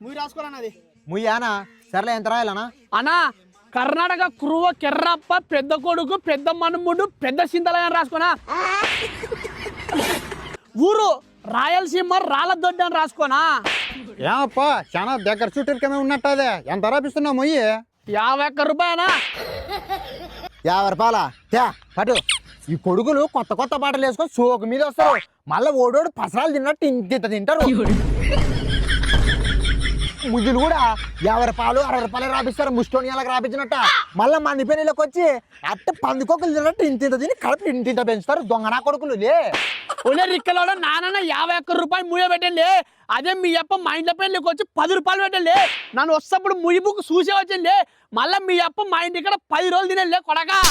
ముయ్యి రాసుకోవాలన్నది. ముయ్యానా? సర్లే, ఎంత రాయాలనా? అన్నా కర్ణాటక కురువ కెర్రప్ప పెద్ద కొడుకు పెద్ద మనుముడు పెద్ద సింతలయ్య రాసుకోనా. ఊరు రాయలసీమ రాళ్ళదొడ్డి అని రాసుకోనా. ఏమప్పా చాలా దగ్గర చుట్టూరికమే ఉన్నట్టు. అదే ఎంత రాపిస్తున్నావు మొయ్యి? 51 రూపాయనా? 50 రూపాయలా? పటు. ఈ కొడుకులు కొత్త కొత్త బట్టలు వేసుకొని సోకు మీద వస్తారు. మళ్ళీ ఓడోడు పసరాలు తిన్నట్టు ఇంత తింటారు. ముజ్జులు కూడా 50 రూపాయలు 60 రూపాయలు రాపిస్తారు. ముస్టోనియాలకు రాపించినట్ట. మళ్ళీ మంది పెళ్ళిలోకి వచ్చి అట్ట పందికొక్కులు తిన్నట్టు ఇంత తిని కడుపు ఇంత పెంచుతారు దొంగనా కొడుకులు. ఒలే రిక్కలోడ నాన్న 51 రూపాయలు ముయ్య పెట్టండి. అదే మీ అప్ప మా ఇంట్లో పెళ్ళికి వచ్చి 10 రూపాయలు పెట్టండి. నన్ను వస్తప్పుడు ముయ్యి బుక్ చూసే వచ్చింది. మళ్ళీ మీ అప్ప మా ఇంటి ఇక్కడ 10 రోజులు తినండి కొడగా.